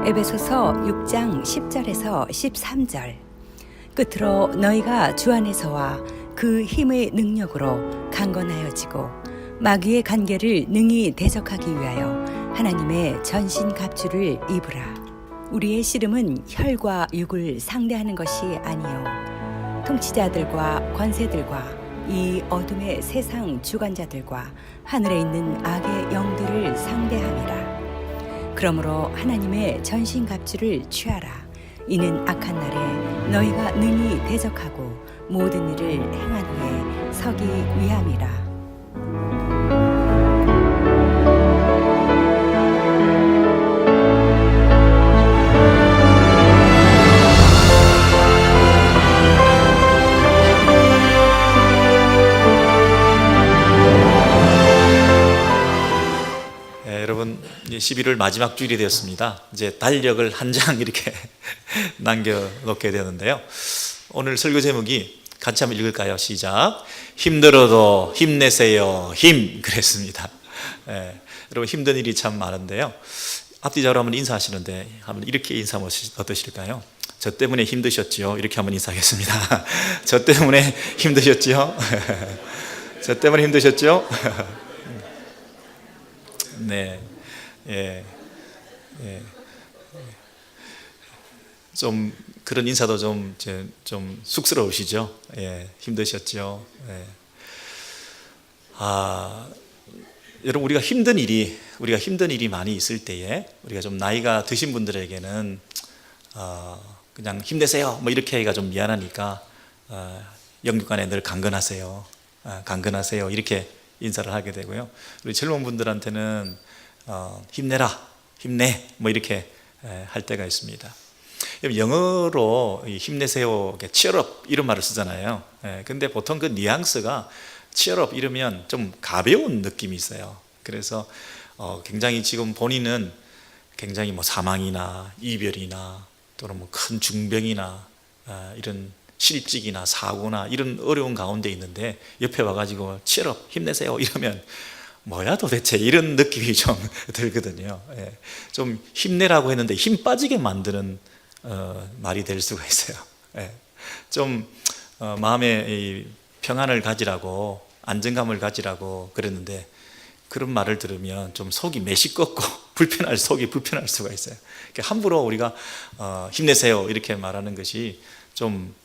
에베소서 6장 10절에서 13절. 끝으로 너희가 주 안에서와 그 힘의 능력으로 강건하여지고 마귀의 간계를 능히 대적하기 위하여 하나님의 전신 갑주를 입으라. 우리의 씨름은 혈과 육을 상대하는 것이 아니요 통치자들과 권세들과 이 어둠의 세상 주관자들과 하늘에 있는 악의 영들을 상대함이라. 그러므로 하나님의 전신 갑주를 취하라. 이는 악한 날에 너희가 능히 대적하고 모든 일을 행한 후에 서기 위함이라. 여러분, 이제 11월 마지막 주일이 되었습니다. 이제 달력을 한 장 이렇게 남겨놓게 되는데요. 오늘 설교 제목이 같이 한번 읽을까요? 시작. 힘들어도 힘내세요. 힘. 그랬습니다. 여러분, 힘든 일이 참 많은데요. 앞뒤자로 한번 인사하시는데 한번 이렇게 인사하면 어떠실까요? 저 때문에 힘드셨지요? 이렇게 한번 인사하겠습니다. 저 때문에 힘드셨지요? 저 때문에 힘드셨죠? 네, 좀 그런 인사도 좀 쑥스러우시죠? 힘드셨죠? 여러분, 우리가 힘든 일이 많이 있을 때에 우리가 좀 나이가 드신 분들에게는 그냥 힘내세요, 뭐 이렇게 하기가 좀 미안하니까 영육간에 늘 강건하세요, 강건하세요 이렇게 인사를 하게 되고요. 우리 젊은 분들한테는 힘내라, 힘내 뭐 이렇게 할 때가 있습니다. 영어로 힘내세요, cheer up 이런 말을 쓰잖아요. 근데 보통 그 뉘앙스가 cheer up 이러면 좀 가벼운 느낌이 있어요. 그래서 굉장히 지금 본인은 굉장히 뭐 사망이나 이별이나 또는 뭐 큰 중병이나 이런 실직이나 사고나 이런 어려운 가운데 있는데 옆에 와가지고 cheer up, 힘내세요 이러면 뭐야 도대체 이런 느낌이 좀 들거든요. 좀 힘내라고 했는데 힘 빠지게 만드는 말이 될 수가 있어요. 좀 마음에 평안을 가지라고, 안정감을 가지라고 그랬는데 그런 말을 들으면 좀 속이 메시껍고 속이 불편할 수가 있어요. 함부로 우리가 힘내세요 이렇게 말하는 것이 좀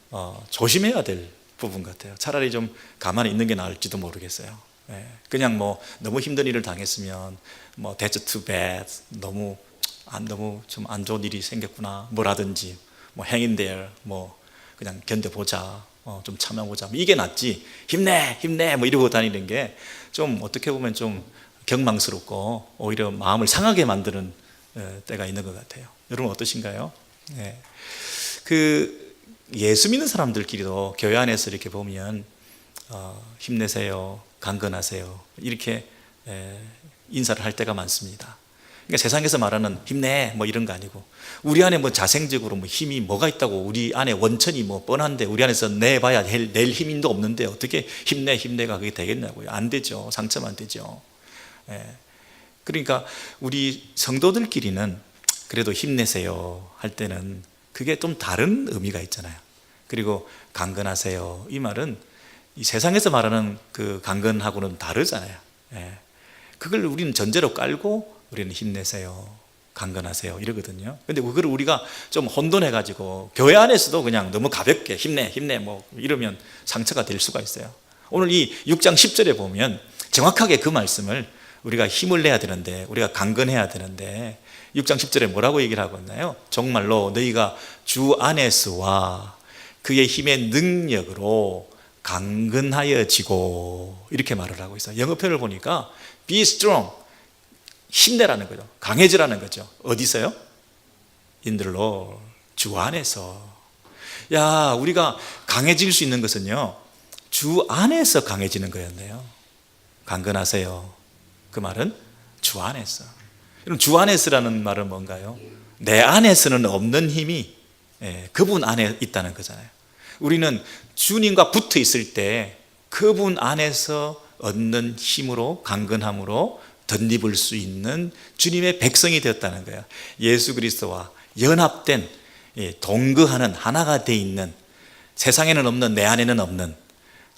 조심해야 될 부분 같아요. 차라리 좀 가만히 있는 게 나을지도 모르겠어요. 그냥 뭐 너무 힘든 일을 당했으면 뭐 that's too bad, 너무 좀 안 좋은 일이 생겼구나 뭐라든지 뭐 hang in there, 뭐 그냥 견뎌보자, 좀 참아보자, 이게 낫지 힘내 뭐 이러고 다니는 게 좀 어떻게 보면 좀 경망스럽고 오히려 마음을 상하게 만드는 때가 있는 것 같아요. 여러분 어떠신가요? 그 예수 믿는 사람들끼리도 교회 안에서 이렇게 보면 힘내세요, 강건하세요 이렇게 인사를 할 때가 많습니다. 그러니까 세상에서 말하는 힘내 뭐 이런 거 아니고, 우리 안에 뭐 자생적으로 뭐 힘이 뭐가 있다고, 우리 안에 원천이 뭐 뻔한데 우리 안에서 내봐야 낼 힘도 없는데 어떻게 힘내가 그게 되겠냐고요. 안 되죠. 상처만 되죠. 그러니까 우리 성도들끼리는 그래도 힘내세요 할 때는 그게 좀 다른 의미가 있잖아요. 그리고 강건하세요 이 말은 이 세상에서 말하는 그 강건하고는 다르잖아요. 그걸 우리는 전제로 깔고 우리는 힘내세요, 강건하세요 이러거든요. 근데 그걸 우리가 좀 혼돈해가지고 교회 안에서도 그냥 너무 가볍게 힘내 뭐 이러면 상처가 될 수가 있어요. 오늘 이 6장 10절에 보면 정확하게 그 말씀을 우리가 힘을 내야 되는데, 우리가 강건해야 되는데 6장 10절에 뭐라고 얘기를 하고 있나요? 정말로 너희가 주 안에서와 그의 힘의 능력으로 강건하여지고 이렇게 말을 하고 있어요. 영어 표현을 보니까 be strong, 힘내라는 거죠. 강해지라는 거죠. 어디서요? In the Lord, 주 안에서. 야, 우리가 강해질 수 있는 것은요, 주 안에서 강해지는 거였네요. 강건하세요. 그 말은 주 안에서. 그럼 주 안에서라는 말은 뭔가요? 내 안에서는 없는 힘이 그분 안에 있다는 거잖아요. 우리는 주님과 붙어 있을 때 그분 안에서 얻는 힘으로, 강건함으로 덧입을 수 있는 주님의 백성이 되었다는 거예요. 예수 그리스도와 연합된, 동거하는, 하나가 돼 있는, 세상에는 없는, 내 안에는 없는,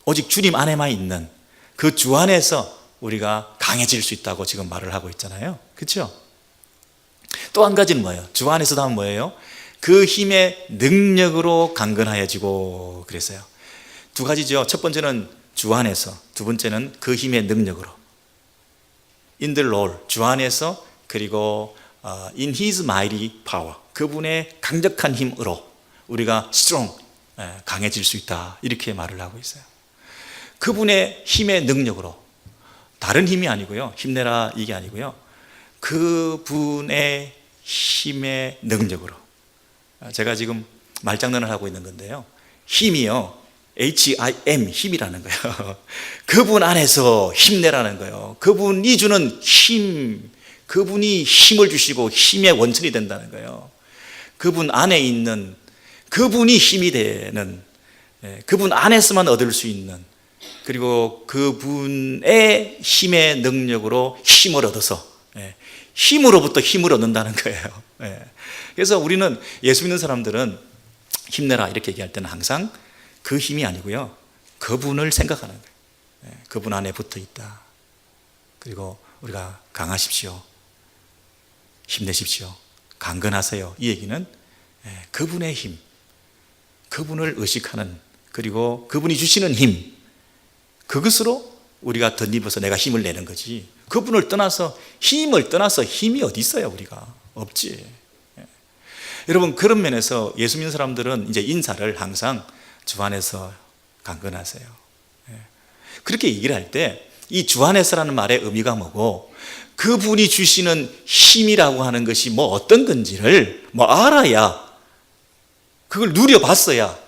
오직 주님 안에만 있는 그 주 안에서 우리가 강해질 수 있다고 지금 말을 하고 있잖아요. 그렇죠? 또 한 가지는 뭐예요? 주 안에서도 하면 뭐예요? 그 힘의 능력으로 강건하여지고 그랬어요. 두 가지죠. 첫 번째는 주 안에서, 두 번째는 그 힘의 능력으로. In the Lord, 주 안에서, 그리고 in His mighty power, 그분의 강력한 힘으로 우리가 strong, 강해질 수 있다, 이렇게 말을 하고 있어요. 그분의 힘의 능력으로, 다른 힘이 아니고요, 힘내라 이게 아니고요, 그분의 힘의 능력으로. 제가 지금 말장난을 하고 있는 건데요, 힘이요, HIM, 힘이라는 거예요. 그분 안에서 힘내라는 거예요. 그분이 주는 힘, 그분이 힘을 주시고 힘의 원천이 된다는 거예요. 그분 안에 있는, 그분이 힘이 되는, 그분 안에서만 얻을 수 있는, 그리고 그분의 힘의 능력으로 힘을 얻어서, 힘으로부터 힘을 얻는다는 거예요. 그래서 우리는, 예수 믿는 사람들은 힘내라 이렇게 얘기할 때는 항상 그 힘이 아니고요, 그분을 생각하는 거예요. 그분 안에 붙어 있다. 그리고 우리가 강하십시오, 힘내십시오, 강건하세요, 이 얘기는 그분의 힘, 그분을 의식하는, 그리고 그분이 주시는 힘, 그것으로 우리가 덧입어서 내가 힘을 내는 거지, 그분을 떠나서, 힘을 떠나서 힘이 어디 있어요? 우리가 없지. 여러분, 그런 면에서 예수 믿는 사람들은 이제 인사를 항상 주 안에서 강건하세요, 그렇게 얘기를 할 때 이 주 안에서라는 말의 의미가 뭐고, 그분이 주시는 힘이라고 하는 것이 뭐 어떤 건지를 뭐 알아야, 그걸 누려봤어야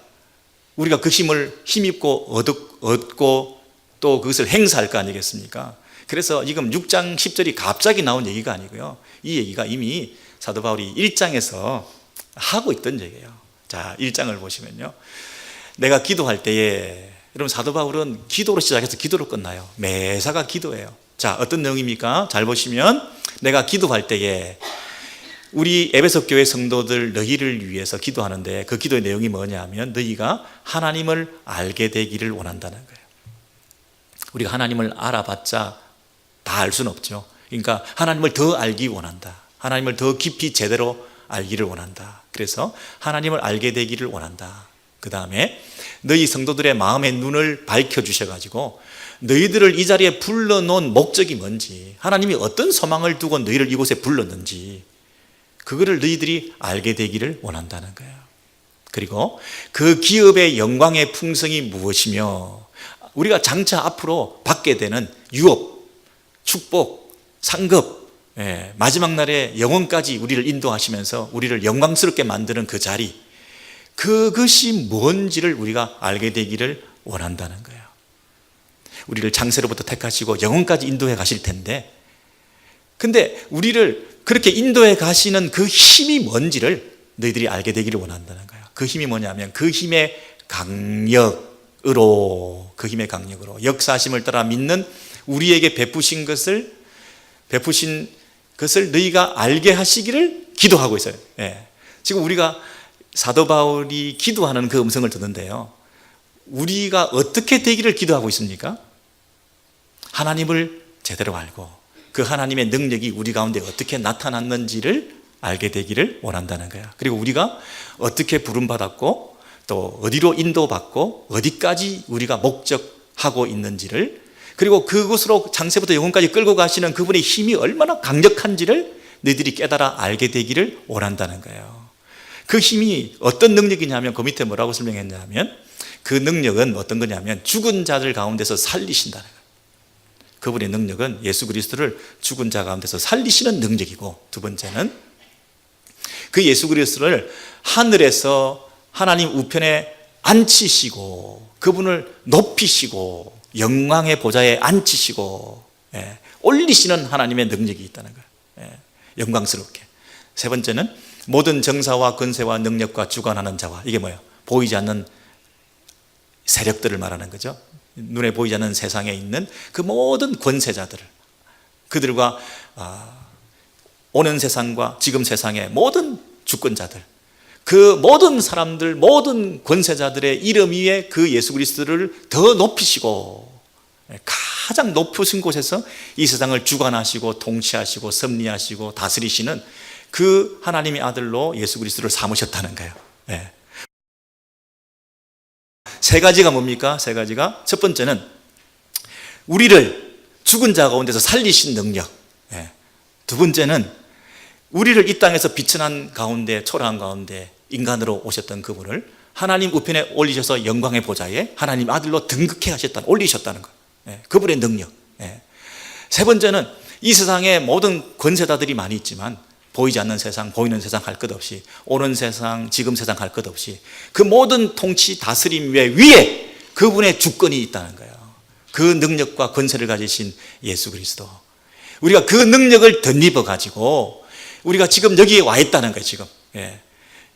우리가 그 힘을 힘입고 얻고 또 그것을 행사할 거 아니겠습니까? 그래서 지금 6장 10절이 갑자기 나온 얘기가 아니고요, 이 얘기가 이미 사도 바울이 1장에서 하고 있던 얘기예요. 자, 1장을 보시면요, 내가 기도할 때에, 여러분 사도 바울은 기도로 시작해서 기도로 끝나요. 매사가 기도예요. 자, 어떤 내용입니까? 잘 보시면, 내가 기도할 때에, 우리 에베소 교회 성도들 너희를 위해서 기도하는데 그 기도의 내용이 뭐냐면, 너희가 하나님을 알게 되기를 원한다는 거예요. 우리가 하나님을 알아봤자 다 알 수는 없죠. 그러니까 하나님을 더 알기 원한다, 하나님을 더 깊이 제대로 알기를 원한다. 그래서 하나님을 알게 되기를 원한다. 그 다음에 너희 성도들의 마음의 눈을 밝혀주셔가지고 너희들을 이 자리에 불러놓은 목적이 뭔지, 하나님이 어떤 소망을 두고 너희를 이곳에 불렀는지, 그거를 너희들이 알게 되기를 원한다는 거예요. 그리고 그 기업의 영광의 풍성이 무엇이며, 우리가 장차 앞으로 받게 되는 유업, 축복, 상급, 마지막 날에 영원까지 우리를 인도하시면서 우리를 영광스럽게 만드는 그 자리, 그것이 뭔지를 우리가 알게 되기를 원한다는 거예요. 우리를 창세로부터 택하시고 영원까지 인도해 가실 텐데, 근데 우리를 그렇게 인도해 가시는 그 힘이 뭔지를 너희들이 알게 되기를 원한다는 거예요. 그 힘이 뭐냐면 그 힘의 강력으로, 그 힘의 강력으로 역사하심을 따라 믿는 우리에게 베푸신 것을 너희가 알게 하시기를 기도하고 있어요. 지금 우리가 사도 바울이 기도하는 그 음성을 듣는데요, 우리가 어떻게 되기를 기도하고 있습니까? 하나님을 제대로 알고 그 하나님의 능력이 우리 가운데 어떻게 나타났는지를 알게 되기를 원한다는 거야. 그리고 우리가 어떻게 부름받았고 또 어디로 인도받고 어디까지 우리가 목적하고 있는지를, 그리고 그곳으로 장세부터 영원까지 끌고 가시는 그분의 힘이 얼마나 강력한지를 너희들이 깨달아 알게 되기를 원한다는 거예요. 그 힘이 어떤 능력이냐면, 그 밑에 뭐라고 설명했냐면, 그 능력은 어떤 거냐면 죽은 자들 가운데서 살리신다는 거예요. 그분의 능력은 예수 그리스도를 죽은 자 가운데서 살리시는 능력이고, 두 번째는 그 예수 그리스도를 하늘에서 하나님 우편에 앉히시고 그분을 높이시고 영광의 보좌에 앉히시고 올리시는 하나님의 능력이 있다는 거예요. 영광스럽게. 세 번째는 모든 정사와 권세와 능력과 주관하는 자와, 이게 뭐예요? 보이지 않는 세력들을 말하는 거죠. 눈에 보이지 않는 세상에 있는 그 모든 권세자들을, 그들과 오는 세상과 지금 세상의 모든 주권자들, 그 모든 사람들, 모든 권세자들의 이름 위에 그 예수 그리스도를 더 높이시고 가장 높으신 곳에서 이 세상을 주관하시고 통치하시고 섭리하시고 다스리시는 그 하나님의 아들로 예수 그리스도를 삼으셨다는 거예요. 네. 세 가지가 뭡니까? 세 가지가, 첫 번째는 우리를 죽은 자 가운데서 살리신 능력. 네. 두 번째는 우리를 이 땅에서 비천한 가운데, 초라한 가운데 인간으로 오셨던 그분을 하나님 우편에 올리셔서 영광의 보좌에 하나님 아들로 등극해 하셨다는, 올리셨다는 것. 예, 그분의 능력. 예. 세 번째는 이 세상에 모든 권세자들이 많이 있지만 보이지 않는 세상, 보이는 세상 할 것 없이, 오는 세상, 지금 세상 할 것 없이 그 모든 통치, 다스림 위에 그분의 주권이 있다는 거예요. 그 능력과 권세를 가지신 예수 그리스도. 우리가 그 능력을 덧입어 가지고 우리가 지금 여기에 와 있다는 거예요. 지금. 예.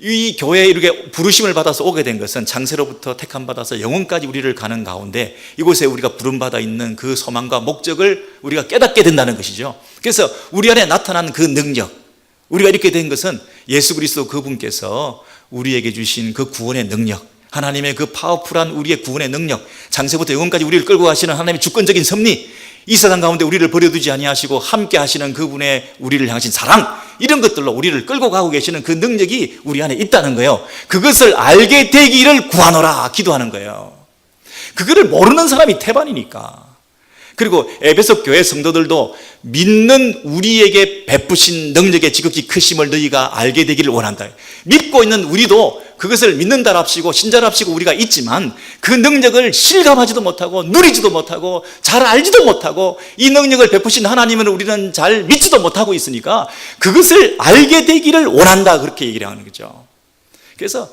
이 교회에 이렇게 부르심을 받아서 오게 된 것은 창세로부터 택함 받아서 영혼까지 우리를 가는 가운데 이곳에 우리가 부름받아 있는 그 소망과 목적을 우리가 깨닫게 된다는 것이죠. 그래서 우리 안에 나타난 그 능력, 우리가 이렇게 된 것은 예수 그리스도 그분께서 우리에게 주신 그 구원의 능력, 하나님의 그 파워풀한 우리의 구원의 능력, 창세부터 영혼까지 우리를 끌고 가시는 하나님의 주권적인 섭리, 이 세상 가운데 우리를 버려두지 아니하시고 함께 하시는 그분의 우리를 향하신 사랑, 이런 것들로 우리를 끌고 가고 계시는 그 능력이 우리 안에 있다는 거예요. 그것을 알게 되기를 구하노라 기도하는 거예요. 그거를 모르는 사람이 태반이니까. 그리고 에베소 교회 성도들도 믿는 우리에게 베푸신 능력의 지극히 크심을 너희가 알게 되기를 원한다. 믿고 있는 우리도 그것을 믿는다랍시고 신자랍시고 우리가 있지만 그 능력을 실감하지도 못하고 누리지도 못하고 잘 알지도 못하고 이 능력을 베푸신 하나님을 우리는 잘 믿지도 못하고 있으니까 그것을 알게 되기를 원한다, 그렇게 얘기를 하는 거죠. 그래서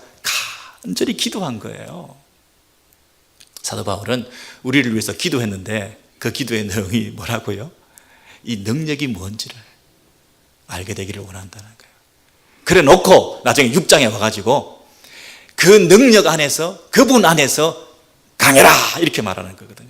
간절히 기도한 거예요. 사도 바울은 우리를 위해서 기도했는데 그 기도의 내용이 뭐라고요? 이 능력이 뭔지를 알게 되기를 원한다는 거예요. 그래 놓고 나중에 6장에 와가지고 그 능력 안에서, 그분 안에서 강해라 이렇게 말하는 거거든요.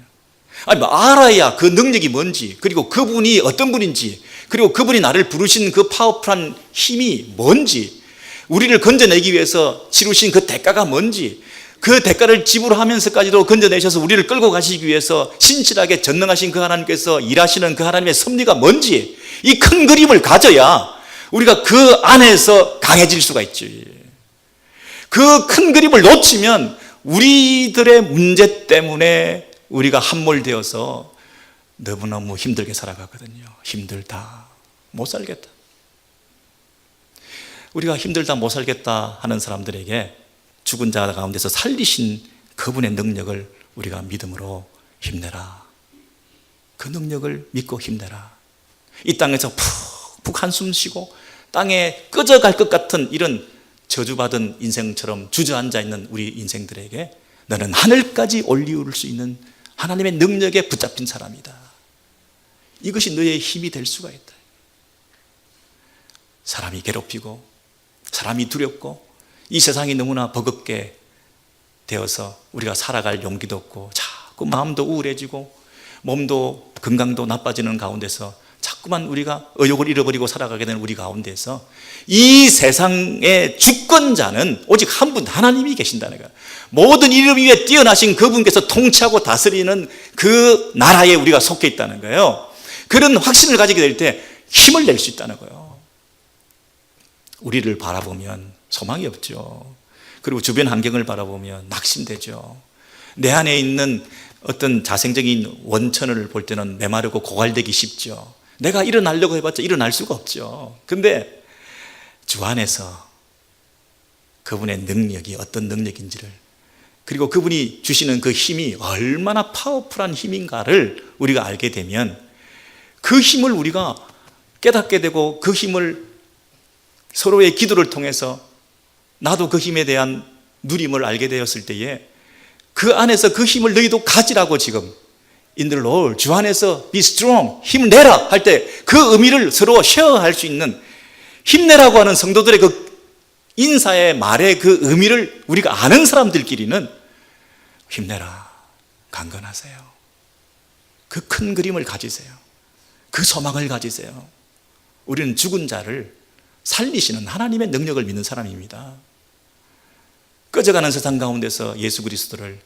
아니 뭐 알아야 그 능력이 뭔지, 그리고 그분이 어떤 분인지, 그리고 그분이 나를 부르신 그 파워풀한 힘이 뭔지, 우리를 건져내기 위해서 치르신 그 대가가 뭔지, 그 대가를 지불하면서까지도 건져내셔서 우리를 끌고 가시기 위해서 신실하게 전능하신 그 하나님께서 일하시는 그 하나님의 섭리가 뭔지, 이 큰 그림을 가져야 우리가 그 안에서 강해질 수가 있지. 그 큰 그림을 놓치면 우리들의 문제 때문에 우리가 함몰되어서 너무너무 힘들게 살아가거든요. 힘들다, 못 살겠다. 우리가 힘들다, 못 살겠다 하는 사람들에게 죽은 자 가운데서 살리신 그분의 능력을 우리가 믿음으로 힘내라. 그 능력을 믿고 힘내라. 이 땅에서 푹푹 한숨 쉬고 땅에 꺼져갈 것 같은 이런 저주받은 인생처럼 주저앉아 있는 우리 인생들에게 너는 하늘까지 올리울 수 있는 하나님의 능력에 붙잡힌 사람이다. 이것이 너의 힘이 될 수가 있다. 사람이 괴롭히고 사람이 두렵고 이 세상이 너무나 버겁게 되어서 우리가 살아갈 용기도 없고 자꾸 마음도 우울해지고 몸도 건강도 나빠지는 가운데서 자꾸만 우리가 의욕을 잃어버리고 살아가게 되는 우리 가운데서 이 세상의 주권자는 오직 한 분, 하나님이 계신다는 거예요. 모든 이름 위에 뛰어나신 그분께서 통치하고 다스리는 그 나라에 우리가 속해 있다는 거예요. 그런 확신을 가지게 될 때 힘을 낼 수 있다는 거예요. 우리를 바라보면 소망이 없죠. 그리고 주변 환경을 바라보면 낙심되죠. 내 안에 있는 어떤 자생적인 원천을 볼 때는 메마르고 고갈되기 쉽죠. 내가 일어나려고 해봤자 일어날 수가 없죠. 근데 주 안에서 그분의 능력이 어떤 능력인지를, 그리고 그분이 주시는 그 힘이 얼마나 파워풀한 힘인가를 우리가 알게 되면 그 힘을 우리가 깨닫게 되고 그 힘을 서로의 기도를 통해서 나도 그 힘에 대한 누림을 알게 되었을 때에 그 안에서 그 힘을 너희도 가지라고 지금 In the Lord, 주 안에서 be strong, 힘내라 할 때 그 의미를 서로 쉐어할 수 있는, 힘내라고 하는 성도들의 그 인사의 말의 그 의미를 우리가 아는 사람들끼리는 힘내라, 강건하세요, 그 큰 그림을 가지세요, 그 소망을 가지세요. 우리는 죽은 자를 살리시는 하나님의 능력을 믿는 사람입니다. 꺼져가는 세상 가운데서 예수 그리스도를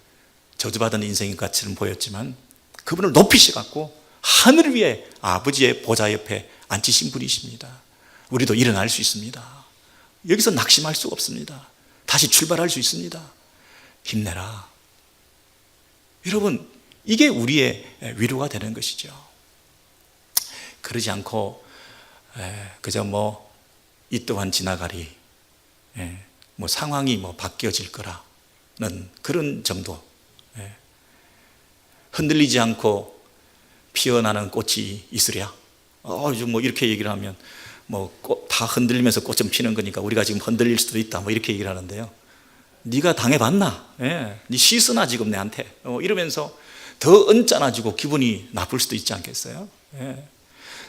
저주받은 인생인 것처럼 보였지만 그분을 높이셔갖고 하늘 위에 아버지의 보좌 옆에 앉히신 분이십니다. 우리도 일어날 수 있습니다. 여기서 낙심할 수 없습니다. 다시 출발할 수 있습니다. 힘내라. 여러분, 이게 우리의 위로가 되는 것이죠. 그러지 않고 그저 이 또한 지나가리, 상황이 바뀌어질 거라는 그런 정도, 흔들리지 않고 피어나는 꽃이 있으랴. 요즘 이렇게 얘기를 하면 다 흔들리면서 꽃 좀 피는 거니까 우리가 지금 흔들릴 수도 있다 이렇게 얘기를 하는데요. 네가 당해봤나? 네 시쓰나 지금 내한테 이러면서 더 언짢아지고 기분이 나쁠 수도 있지 않겠어요?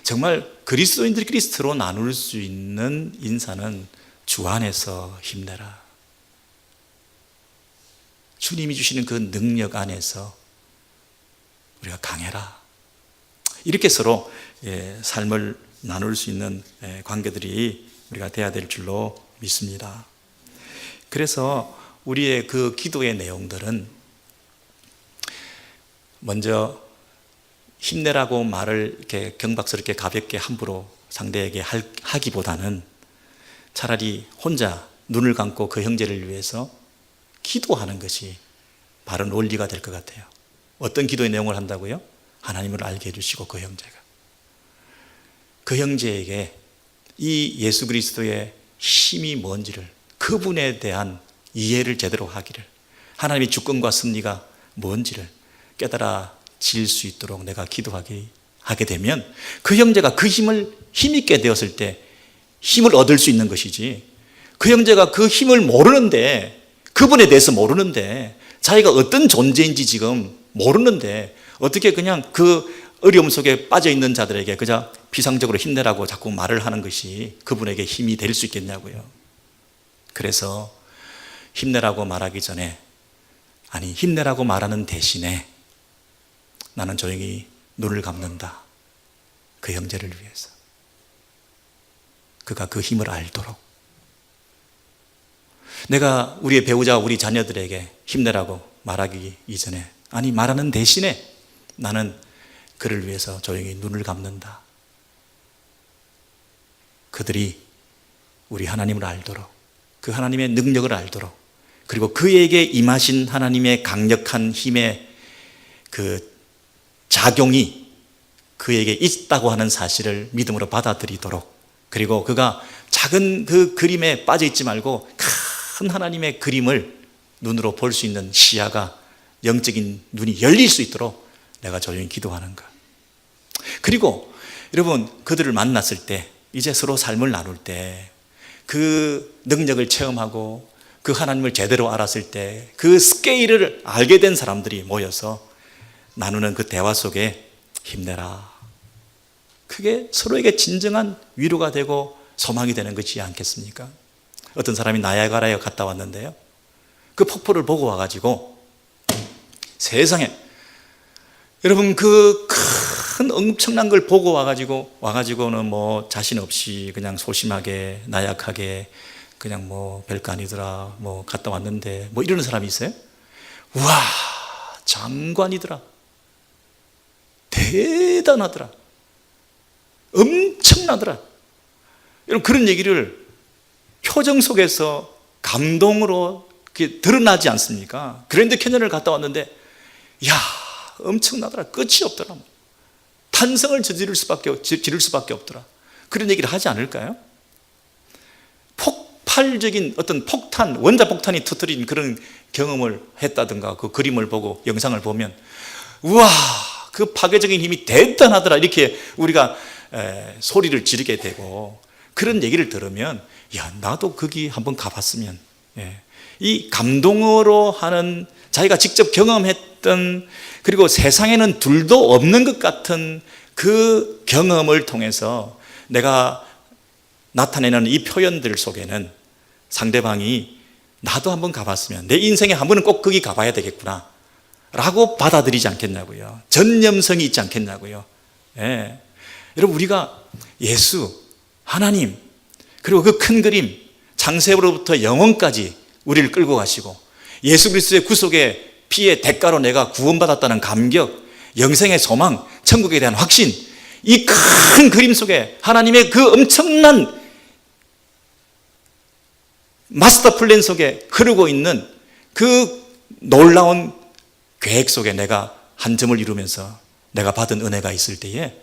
정말 그리스도인들끼리 서로 나눌 수 있는 인사는 주 안에서 힘내라. 주님이 주시는 그 능력 안에서 우리가 강해라. 이렇게 서로 삶을 나눌 수 있는 관계들이 우리가 돼야 될 줄로 믿습니다. 그래서 우리의 그 기도의 내용들은 먼저 힘내라고 말을 이렇게 경박스럽게 가볍게 함부로 상대에게 하기보다는 차라리 혼자 눈을 감고 그 형제를 위해서 기도하는 것이 바른 원리가 될 것 같아요. 어떤 기도의 내용을 한다고요? 하나님을 알게 해주시고 그 형제에게 이 예수 그리스도의 힘이 뭔지를, 그분에 대한 이해를 제대로 하기를, 하나님의 주권과 섭리가 뭔지를 깨달아질 수 있도록 내가 기도하게 되면 그 형제가 그 힘있게 되었을 때 힘을 얻을 수 있는 것이지, 그 형제가 그 힘을 모르는데, 그분에 대해서 모르는데, 자기가 어떤 존재인지 지금 모르는데 어떻게 그냥 그 어려움 속에 빠져있는 자들에게 그저 비상적으로 힘내라고 자꾸 말을 하는 것이 그분에게 힘이 될 수 있겠냐고요. 그래서 힘내라고 말하기 전에, 아니 힘내라고 말하는 대신에 나는 조용히 눈을 감는다. 그 형제를 위해서. 그가 그 힘을 알도록. 내가 우리의 배우자와 우리 자녀들에게 힘내라고 말하기 이전에, 아니 말하는 대신에 나는 그를 위해서 조용히 눈을 감는다. 그들이 우리 하나님을 알도록, 그 하나님의 능력을 알도록, 그리고 그에게 임하신 하나님의 강력한 힘의 그 작용이 그에게 있다고 하는 사실을 믿음으로 받아들이도록, 그리고 그가 작은 그 그림에 빠져있지 말고 큰 하나님의 그림을 눈으로 볼 수 있는 시야가, 영적인 눈이 열릴 수 있도록 내가 조용히 기도하는 것. 그리고 여러분, 그들을 만났을 때, 이제 서로 삶을 나눌 때, 그 능력을 체험하고 그 하나님을 제대로 알았을 때 그 스케일을 알게 된 사람들이 모여서 나누는 그 대화 속에 힘내라. 그게 서로에게 진정한 위로가 되고 소망이 되는 것이지 않겠습니까? 어떤 사람이 나야가라에 갔다 왔는데요, 그 폭포를 보고 와가지고 세상에, 여러분 그 큰 엄청난 걸 보고 와가지고는 자신 없이 그냥 소심하게 나약하게 그냥 별거 아니더라 갔다 왔는데 이러는 사람이 있어요? 우와, 장관이더라, 대단하더라, 엄청나더라. 여러분 그런 얘기를 표정 속에서 감동으로 드러나지 않습니까? 그랜드 캐년을 갔다 왔는데 야, 엄청나더라, 끝이 없더라, 탄성을 지를 수밖에 없더라, 그런 얘기를 하지 않을까요? 폭발적인 어떤 폭탄, 원자폭탄이 터뜨린 그런 경험을 했다든가 그 그림을 보고 영상을 보면 우와, 그 파괴적인 힘이 대단하더라, 이렇게 우리가 소리를 지르게 되고, 그런 얘기를 들으면 야, 나도 거기 한번 가봤으면, 이 감동으로 하는, 자기가 직접 경험했던, 그리고 세상에는 둘도 없는 것 같은 그 경험을 통해서 내가 나타내는 이 표현들 속에는 상대방이 나도 한번 가봤으면, 내 인생에 한 번은 꼭 거기 가봐야 되겠구나 라고 받아들이지 않겠냐고요. 전념성이 있지 않겠냐고요. 여러분, 우리가 예수, 하나님, 그리고 그 큰 그림, 창세로부터 영원까지 우리를 끌고 가시고 예수 그리스도의 구속의 피의 대가로 내가 구원받았다는 감격, 영생의 소망, 천국에 대한 확신, 이 큰 그림 속에 하나님의 그 엄청난 마스터 플랜 속에 흐르고 있는 그 놀라운 계획 속에 내가 한 점을 이루면서 내가 받은 은혜가 있을 때에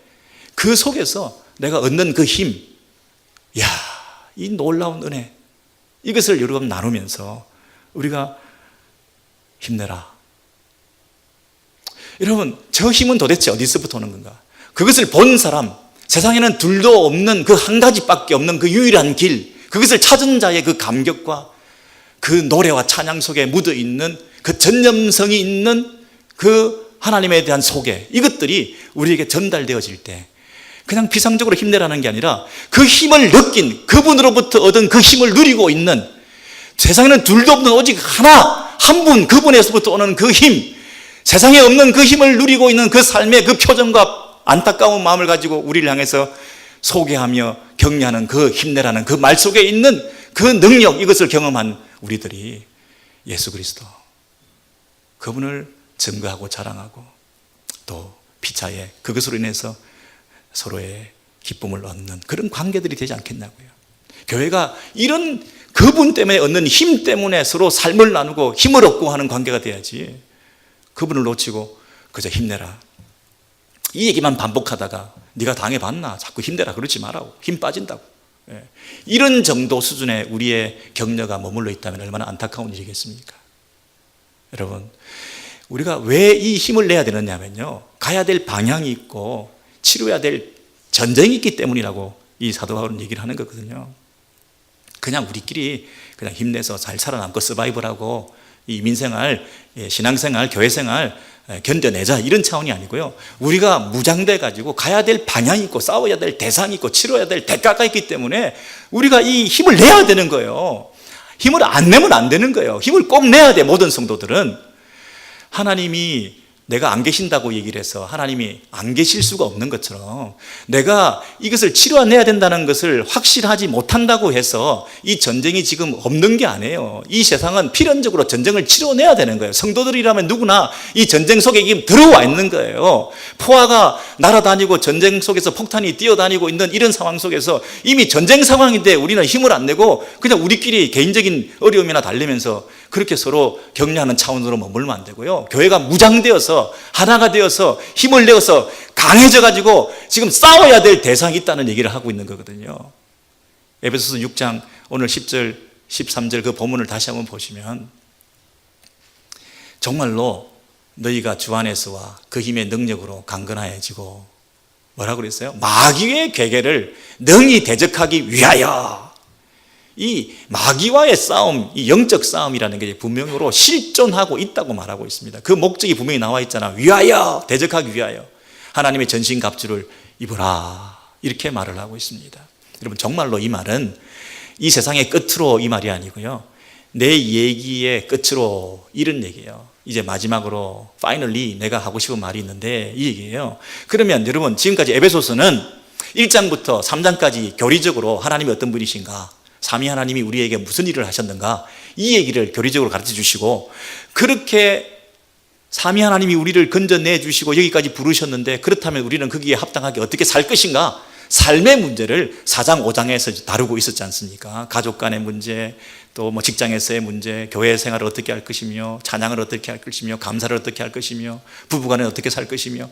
그 속에서 내가 얻는 그 힘, 야, 이 놀라운 은혜, 이것을 여러분 나누면서 우리가 힘내라. 여러분, 저 힘은 도대체 어디서부터 오는 건가? 그것을 본 사람, 세상에는 둘도 없는 그 한 가지밖에 없는 그 유일한 길, 그것을 찾은 자의 그 감격과 그 노래와 찬양 속에 묻어 있는 그 전념성이 있는 그 하나님에 대한 소개, 이것들이 우리에게 전달되어질 때 그냥 피상적으로 힘내라는 게 아니라 그 힘을 느낀, 그분으로부터 얻은 그 힘을 누리고 있는, 세상에는 둘도 없는 오직 하나, 한 분, 그분에서부터 오는 그 힘, 세상에 없는 그 힘을 누리고 있는 그 삶의 그 표정과 안타까운 마음을 가지고 우리를 향해서 소개하며 격려하는 그 힘내라는 그 말 속에 있는 그 능력, 이것을 경험한 우리들이 예수 그리스도, 그분을 증거하고 자랑하고 또 피차에 그것으로 인해서 서로의 기쁨을 얻는 그런 관계들이 되지 않겠냐고요. 교회가 이런 그분 때문에 얻는 힘 때문에 서로 삶을 나누고 힘을 얻고 하는 관계가 돼야지, 그분을 놓치고 그저 힘내라, 이 얘기만 반복하다가 네가 당해봤나? 자꾸 힘내라 그러지 말라고, 힘 빠진다고. 이런 정도 수준의 우리의 격려가 머물러 있다면 얼마나 안타까운 일이겠습니까? 여러분, 우리가 왜 이 힘을 내야 되느냐면요, 가야 될 방향이 있고 치료해야 될 전쟁이 있기 때문이라고 이 사도 바울은 얘기를 하는 거거든요. 그냥 우리끼리 그냥 힘내서 잘 살아남고 서바이벌하고 이 민생활, 신앙생활, 교회생활 견뎌내자, 이런 차원이 아니고요, 우리가 무장돼 가지고 가야 될 방향이 있고 싸워야 될 대상이 있고 치러야 될 대가가 있기 때문에 우리가 이 힘을 내야 되는 거예요. 힘을 안 내면 안 되는 거예요. 힘을 꼭 내야 돼. 모든 성도들은 하나님이 내가 안 계신다고 얘기를 해서 하나님이 안 계실 수가 없는 것처럼 내가 이것을 치러내야 된다는 것을 확실하지 못한다고 해서 이 전쟁이 지금 없는 게 아니에요. 이 세상은 필연적으로 전쟁을 치러내야 되는 거예요. 성도들이라면 누구나 이 전쟁 속에 지금 들어와 있는 거예요. 포화가 날아다니고 전쟁 속에서 폭탄이 뛰어다니고 있는 이런 상황 속에서 이미 전쟁 상황인데 우리는 힘을 안 내고 그냥 우리끼리 개인적인 어려움이나 달래면서 그렇게 서로 격려하는 차원으로 머물면 안 되고요, 교회가 무장되어서 하나가 되어서 힘을 내어서 강해져 가지고 지금 싸워야 될 대상이 있다는 얘기를 하고 있는 거거든요. 에베소서 6장 오늘 10절 13절 그 본문을 다시 한번 보시면 정말로 너희가 주 안에서와 그 힘의 능력으로 강건하여지고 뭐라고 그랬어요? 마귀의 계계를 능히 대적하기 위하여. 이 마귀와의 싸움, 이 영적 싸움이라는 게 분명으로 실존하고 있다고 말하고 있습니다. 그 목적이 분명히 나와 있잖아. 위하여, 대적하기 위하여 하나님의 전신갑주를 입으라, 이렇게 말을 하고 있습니다. 여러분, 정말로 이 말은 이 세상의 끝으로 이 말이 아니고요, 내 얘기의 끝으로 이런 얘기예요. 이제 마지막으로 finally 내가 하고 싶은 말이 있는데 이 얘기예요. 그러면 여러분, 지금까지 에베소서는 1장부터 3장까지 교리적으로 하나님이 어떤 분이신가, 삼위 하나님이 우리에게 무슨 일을 하셨는가, 이 얘기를 교리적으로 가르쳐 주시고, 그렇게 삼위 하나님이 우리를 건져내 주시고 여기까지 부르셨는데 그렇다면 우리는 거기에 합당하게 어떻게 살 것인가, 삶의 문제를 4장 5장에서 다루고 있었지 않습니까? 가족 간의 문제, 또 뭐 직장에서의 문제, 교회 생활을 어떻게 할 것이며, 찬양을 어떻게 할 것이며, 감사를 어떻게 할 것이며, 부부간에 어떻게 살 것이며,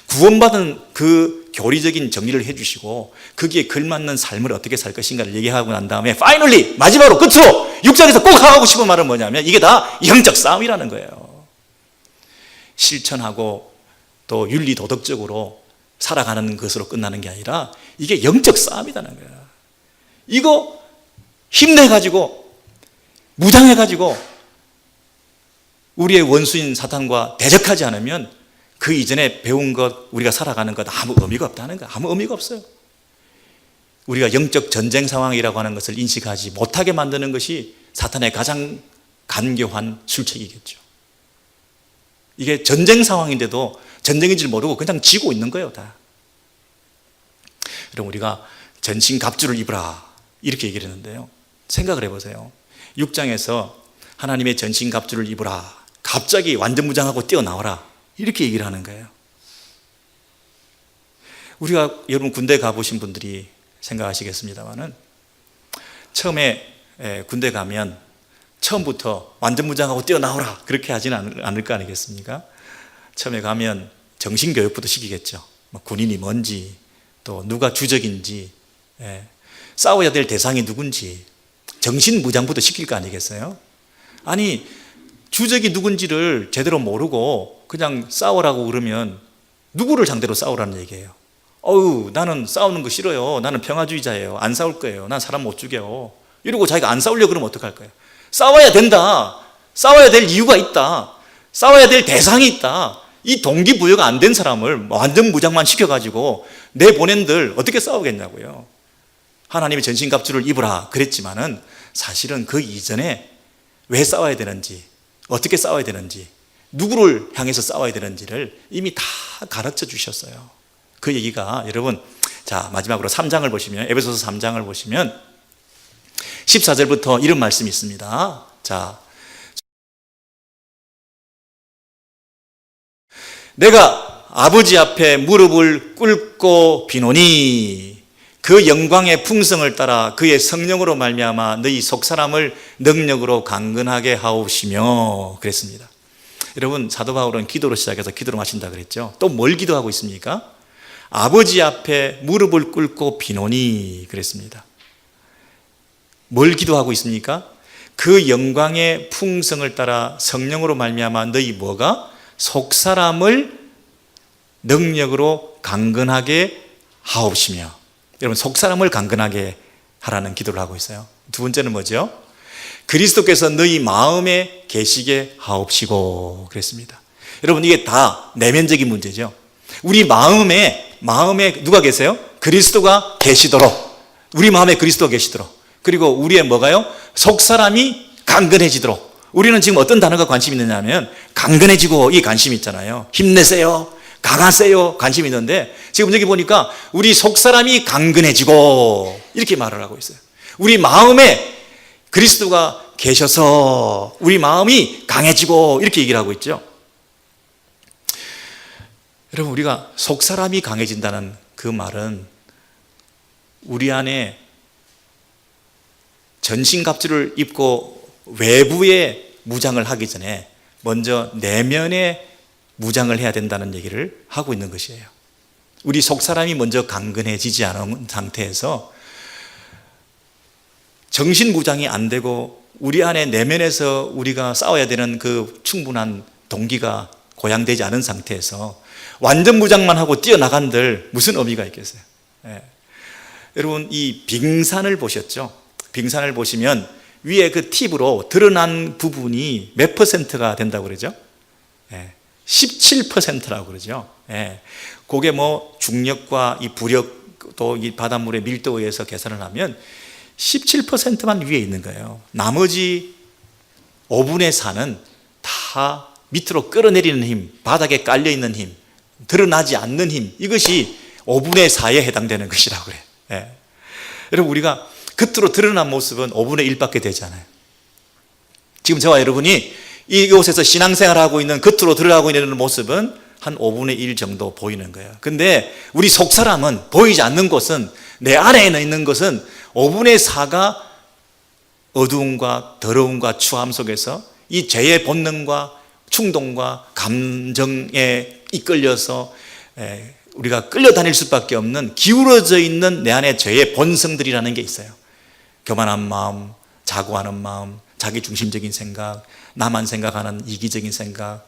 구원받은 그 교리적인 정리를 해주시고 거기에 걸맞는 삶을 어떻게 살 것인가를 얘기하고 난 다음에 finally 마지막으로 끝으로 6장에서 꼭 하고 싶은 말은 뭐냐면 이게 다 영적 싸움이라는 거예요. 실천하고 또 윤리 도덕적으로 살아가는 것으로 끝나는 게 아니라 이게 영적 싸움이라는 거야. 이거 힘내가지고 무장해가지고 우리의 원수인 사탄과 대적하지 않으면 그 이전에 배운 것, 우리가 살아가는 것 아무 의미가 없다는 거야. 아무 의미가 없어요. 우리가 영적 전쟁 상황이라고 하는 것을 인식하지 못하게 만드는 것이 사탄의 가장 간교한 술책이겠죠. 이게 전쟁 상황인데도 전쟁인 줄 모르고 그냥 지고 있는 거예요, 다. 여러분 우리가 전신갑주를 입으라 이렇게 얘기를 했는데요. 생각을 해보세요. 6장에서 하나님의 전신갑주를 입으라, 갑자기 완전무장하고 뛰어나와라 이렇게 얘기를 하는 거예요. 우리가 여러분 군대 가보신 분들이 생각하시겠습니다만은 처음에 군대 가면 처음부터 완전무장하고 뛰어나오라 그렇게 하지는 않을 거 아니겠습니까? 처음에 가면 정신교육부터 시키겠죠. 군인이 뭔지, 또 누가 주적인지, 싸워야 될 대상이 누군지 정신무장부터 시킬 거 아니겠어요? 아니 주적이 누군지를 제대로 모르고 그냥 싸우라고 그러면 누구를 상대로 싸우라는 얘기예요? 나는 싸우는 거 싫어요. 나는 평화주의자예요. 안 싸울 거예요. 난 사람 못 죽여요. 이러고 자기가 안 싸우려고 그러면 어떡할 거예요? 싸워야 된다. 싸워야 될 이유가 있다. 싸워야 될 대상이 있다. 이 동기부여가 안 된 사람을 완전 무장만 시켜가지고 내보낸들 어떻게 싸우겠냐고요. 하나님의 전신갑주를 입으라 그랬지만은 사실은 그 이전에 왜 싸워야 되는지, 어떻게 싸워야 되는지, 누구를 향해서 싸워야 되는지를 이미 다 가르쳐 주셨어요. 그 얘기가 여러분, 자 마지막으로 3장을 보시면, 에베소서 3장을 보시면 14절부터 이런 말씀이 있습니다. 자, 내가 아버지 앞에 무릎을 꿇고 비노니 그 영광의 풍성을 따라 그의 성령으로 말미암아 너희 속사람을 능력으로 강건하게 하옵시며 그랬습니다. 여러분 사도 바울은 기도로 시작해서 기도로 마친다 그랬죠. 또 뭘 기도하고 있습니까? 아버지 앞에 무릎을 꿇고 비노니 그랬습니다. 뭘 기도하고 있습니까? 그 영광의 풍성을 따라 성령으로 말미암아 너희 뭐가? 속사람을 능력으로 강건하게 하옵시며. 여러분 속사람을 강건하게 하라는 기도를 하고 있어요. 두 번째는 뭐죠? 그리스도께서 너희 마음에 계시게 하옵시고 그랬습니다. 여러분 이게 다 내면적인 문제죠. 우리 마음에 누가 계세요? 그리스도가 계시도록, 우리 마음에 그리스도가 계시도록, 그리고 우리의 뭐가요? 속사람이 강건해지도록. 우리는 지금 어떤 단어가 관심이 있느냐면 강건해지고 이 관심이 있잖아요. 힘내세요, 강하세요 관심이 있는데 지금 여기 보니까 우리 속사람이 강건해지고 이렇게 말을 하고 있어요. 우리 마음에 그리스도가 계셔서 우리 마음이 강해지고 이렇게 얘기를 하고 있죠. 여러분 우리가 속사람이 강해진다는 그 말은 우리 안에 전신갑주를 입고 외부에 무장을 하기 전에 먼저 내면에 무장을 해야 된다는 얘기를 하고 있는 것이에요. 우리 속사람이 먼저 강건해지지 않은 상태에서 정신 무장이 안 되고 우리 안에 내면에서 우리가 싸워야 되는 그 충분한 동기가 고양되지 않은 상태에서 완전 무장만 하고 뛰어나간들 무슨 의미가 있겠어요? 여러분 이 빙산을 보셨죠? 빙산을 보시면 위에 그 팁으로 드러난 부분이 몇 퍼센트가 된다고 그러죠? 17%라고 그러죠. 그게 뭐 중력과 이 부력 또 이 바닷물의 밀도에 의해서 계산을 하면 17%만 위에 있는 거예요. 나머지 5분의 4는 다 밑으로 끌어내리는 힘, 바닥에 깔려있는 힘, 드러나지 않는 힘, 이것이 5분의 4에 해당되는 것이라고 그래요. 여러분 우리가 겉으로 드러난 모습은 5분의 1밖에 되지 않아요. 지금 저와 여러분이 이곳에서 신앙생활하고 있는 겉으로 드러나고 있는 모습은 한 5분의 1 정도 보이는 거예요. 근데 우리 속사람은 보이지 않는 곳은, 내 안에 있는 것은 5분의 4가 어두움과 더러움과 추함 속에서 이 죄의 본능과 충동과 감정에 이끌려서 우리가 끌려다닐 수밖에 없는 기울어져 있는 내 안에 죄의 본성들이라는 게 있어요. 교만한 마음, 자고하는 마음, 자기중심적인 생각, 나만 생각하는 이기적인 생각,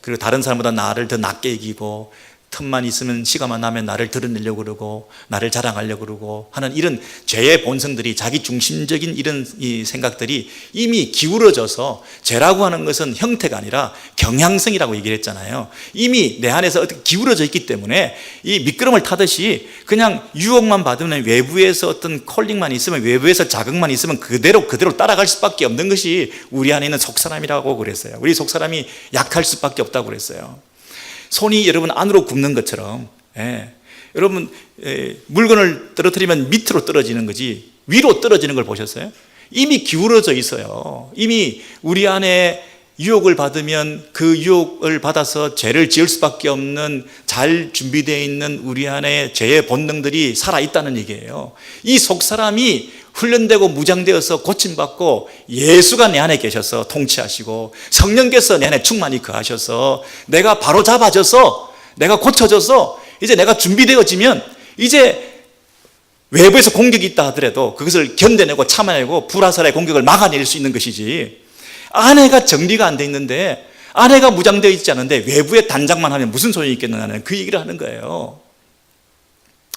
그리고 다른 사람보다 나를 더 낮게 이기고 틈만 있으면 시간만 나면 나를 드러내려고 그러고 나를 자랑하려고 그러고 하는 이런 죄의 본성들이, 자기중심적인 이런 이 생각들이 이미 기울어져서, 죄라고 하는 것은 형태가 아니라 경향성이라고 얘기를 했잖아요. 이미 내 안에서 어떻게 기울어져 있기 때문에 이 미끄럼을 타듯이 그냥 유혹만 받으면, 외부에서 어떤 콜링만 있으면, 외부에서 자극만 있으면 그대로 따라갈 수밖에 없는 것이 우리 안에 있는 속사람이라고 그랬어요. 우리 속사람이 약할 수밖에 없다고 그랬어요. 손이 여러분 안으로 굽는 것처럼 여러분, 물건을 떨어뜨리면 밑으로 떨어지는 거지 위로 떨어지는 걸 보셨어요? 이미 기울어져 있어요. 이미 우리 안에 유혹을 받으면 그 유혹을 받아서 죄를 지을 수밖에 없는 잘 준비되어 있는 우리 안에 죄의 본능들이 살아있다는 얘기예요. 이 속사람이 훈련되고 무장되어서 고침받고 예수가 내 안에 계셔서 통치하시고 성령께서 내 안에 충만히 거하셔서 내가 바로 잡아져서 내가 고쳐져서 이제 내가 준비되어지면 이제 외부에서 공격이 있다 하더라도 그것을 견뎌내고 참아내고 불화살의 공격을 막아낼 수 있는 것이지, 안에가 정리가 안 돼 있는데 안에가 무장되어 있지 않은데 외부에 단장만 하면 무슨 소용이 있겠느냐는 그 얘기를 하는 거예요.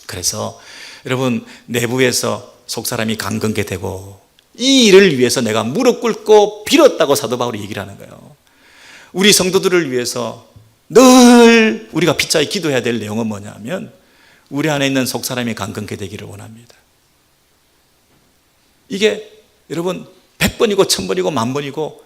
그래서 여러분, 내부에서 속사람이 강건케 되고 이 일을 위해서 내가 무릎 꿇고 빌었다고 사도 바울이 얘기를 하는 거예요. 우리 성도들을 위해서 늘 우리가 피차에 기도해야 될 내용은 뭐냐면 우리 안에 있는 속사람이 강건케 되기를 원합니다. 이게 여러분 100번이고 1000번이고 10,000번이고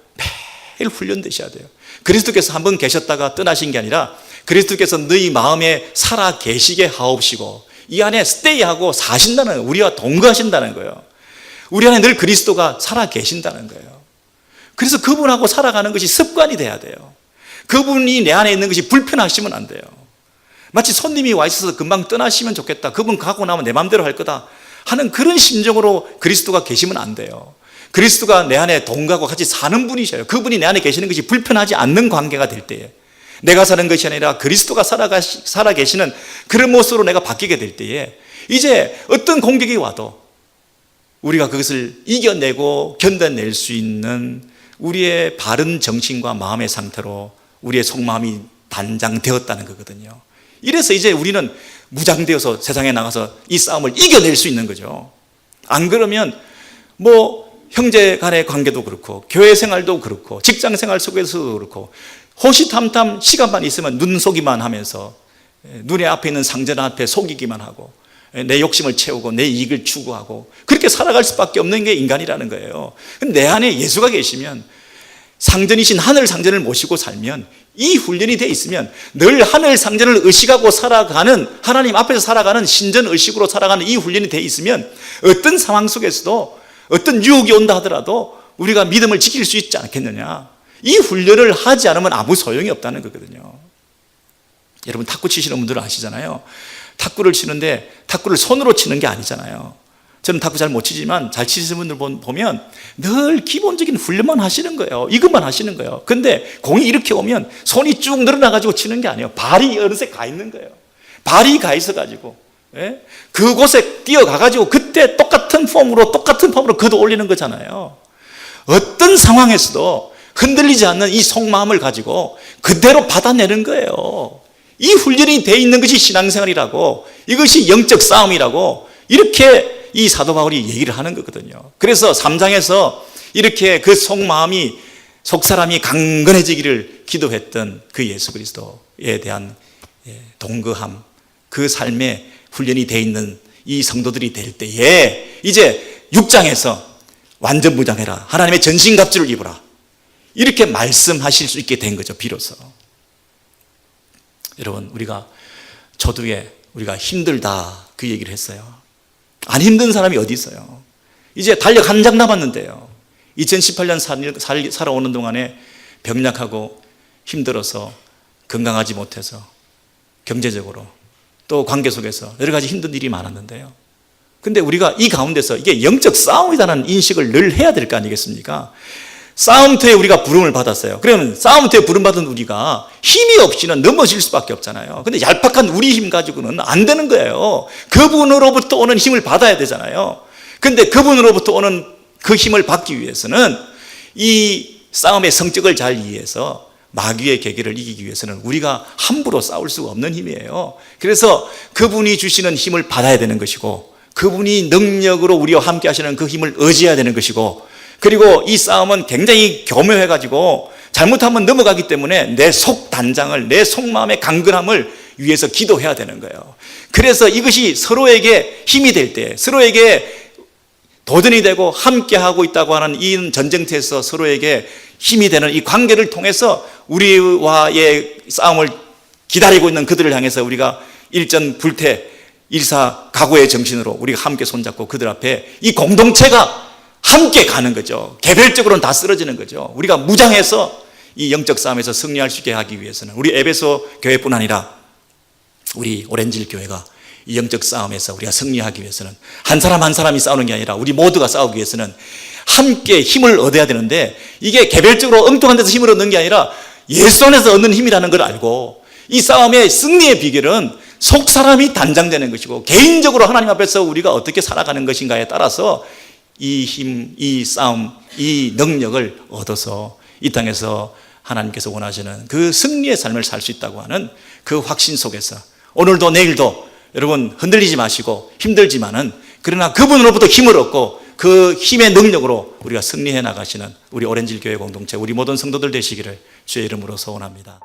매일 훈련되셔야 돼요. 그리스도께서 한 번 계셨다가 떠나신 게 아니라 그리스도께서 너희 마음에 살아 계시게 하옵시고 이 안에 스테이하고 사신다는 거예요. 우리와 동거하신다는 거예요. 우리 안에 늘 그리스도가 살아 계신다는 거예요. 그래서 그분하고 살아가는 것이 습관이 돼야 돼요. 그분이 내 안에 있는 것이 불편하시면 안 돼요. 마치 손님이 와 있어서 금방 떠나시면 좋겠다, 그분 가고 나면 내 마음대로 할 거다 하는 그런 심정으로 그리스도가 계시면 안 돼요. 그리스도가 내 안에 동거하고 같이 사는 분이셔요. 그분이 내 안에 계시는 것이 불편하지 않는 관계가 될 때에, 내가 사는 것이 아니라 그리스도가 살아 계시는 그런 모습으로 내가 바뀌게 될 때에 이제 어떤 공격이 와도 우리가 그것을 이겨내고 견뎌낼 수 있는 우리의 바른 정신과 마음의 상태로 우리의 속마음이 단장되었다는 거거든요. 이래서 이제 우리는 무장되어서 세상에 나가서 이 싸움을 이겨낼 수 있는 거죠. 안 그러면 형제 간의 관계도 그렇고 교회 생활도 그렇고 직장 생활 속에서도 그렇고 호시탐탐 시간만 있으면 눈속이만 하면서 눈에 앞에 있는 상전 앞에 속이기만 하고 내 욕심을 채우고 내 이익을 추구하고 그렇게 살아갈 수밖에 없는 게 인간이라는 거예요. 근데 내 안에 예수가 계시면, 상전이신 하늘 상전을 모시고 살면, 이 훈련이 돼 있으면 늘 하늘 상전을 의식하고 살아가는, 하나님 앞에서 살아가는 신전 의식으로 살아가는 이 훈련이 돼 있으면 어떤 상황 속에서도 어떤 유혹이 온다 하더라도 우리가 믿음을 지킬 수 있지 않겠느냐. 이 훈련을 하지 않으면 아무 소용이 없다는 거거든요. 여러분, 탁구 치시는 분들은 아시잖아요. 탁구를 치는데 탁구를 손으로 치는 게 아니잖아요. 저는 탁구 잘 못 치지만 잘 치시는 분들 보면 늘 기본적인 훈련만 하시는 거예요. 이것만 하시는 거예요. 근데 공이 이렇게 오면 손이 쭉 늘어나가지고 치는 게 아니에요. 발이 어느새 가 있는 거예요. 발이 가 있어가지고 그곳에 뛰어가가지고 그때 똑같은 폼으로 걷어 올리는 거잖아요. 어떤 상황에서도 흔들리지 않는 이 속마음을 가지고 그대로 받아내는 거예요. 이 훈련이 돼 있는 것이 신앙생활이라고, 이것이 영적 싸움이라고, 이렇게 이 사도 바울이 얘기를 하는 거거든요. 그래서 3장에서 이렇게 그 속마음이, 속사람이 강건해지기를 기도했던 그 예수 그리스도에 대한 동거함, 그 삶에 훈련이 돼 있는 이 성도들이 될 때에 이제 6장에서 완전 무장해라, 하나님의 전신갑주를 입어라, 이렇게 말씀하실 수 있게 된 거죠. 비로소. 여러분, 우리가 저두에 우리가 힘들다 그 얘기를 했어요. 안 힘든 사람이 어디 있어요? 이제 달력 한 장 남았는데요. 2018년 살아오는 동안에 병약하고 힘들어서 건강하지 못해서 경제적으로 또 관계 속에서 여러 가지 힘든 일이 많았는데요. 근데 우리가 이 가운데서 이게 영적 싸움이라는 인식을 늘 해야 될 거 아니겠습니까? 싸움터에 우리가 부름을 받았어요. 그러면 싸움터에 부름받은 우리가 힘이 없이는 넘어질 수밖에 없잖아요. 근데 얄팍한 우리 힘 가지고는 안 되는 거예요. 그분으로부터 오는 힘을 받아야 되잖아요. 근데 그분으로부터 오는 그 힘을 받기 위해서는 이 싸움의 성격을 잘 이해해서 마귀의 계계를 이기기 위해서는 우리가 함부로 싸울 수가 없는 힘이에요. 그래서 그분이 주시는 힘을 받아야 되는 것이고, 그분이 능력으로 우리와 함께 하시는 그 힘을 의지해야 되는 것이고, 그리고 이 싸움은 굉장히 교묘해가지고 잘못하면 넘어가기 때문에 내 속 단장을, 내 속마음의 강건함을 위해서 기도해야 되는 거예요. 그래서 이것이 서로에게 힘이 될 때, 서로에게 도전이 되고 함께하고 있다고 하는 이 전쟁터에서 서로에게 힘이 되는 이 관계를 통해서 우리와의 싸움을 기다리고 있는 그들을 향해서 우리가 일전 불태 일사 각오의 정신으로 우리가 함께 손잡고 그들 앞에 이 공동체가 함께 가는 거죠. 개별적으로는 다 쓰러지는 거죠. 우리가 무장해서 이 영적 싸움에서 승리할 수 있게 하기 위해서는 우리 에베소 교회뿐 아니라 우리 오렌지 교회가 이 영적 싸움에서 우리가 승리하기 위해서는 한 사람 한 사람이 싸우는 게 아니라 우리 모두가 싸우기 위해서는 함께 힘을 얻어야 되는데, 이게 개별적으로 엉뚱한 데서 힘을 얻는 게 아니라 예수 안에서 얻는 힘이라는 걸 알고, 이 싸움의 승리의 비결은 속 사람이 단장되는 것이고 개인적으로 하나님 앞에서 우리가 어떻게 살아가는 것인가에 따라서 이 힘, 이 싸움, 이 능력을 얻어서 이 땅에서 하나님께서 원하시는 그 승리의 삶을 살 수 있다고 하는 그 확신 속에서 오늘도 내일도 여러분 흔들리지 마시고 힘들지만은 그러나 그분으로부터 힘을 얻고 그 힘의 능력으로 우리가 승리해 나가시는 우리 오렌지 교회 공동체, 우리 모든 성도들 되시기를 주의 이름으로 소원합니다.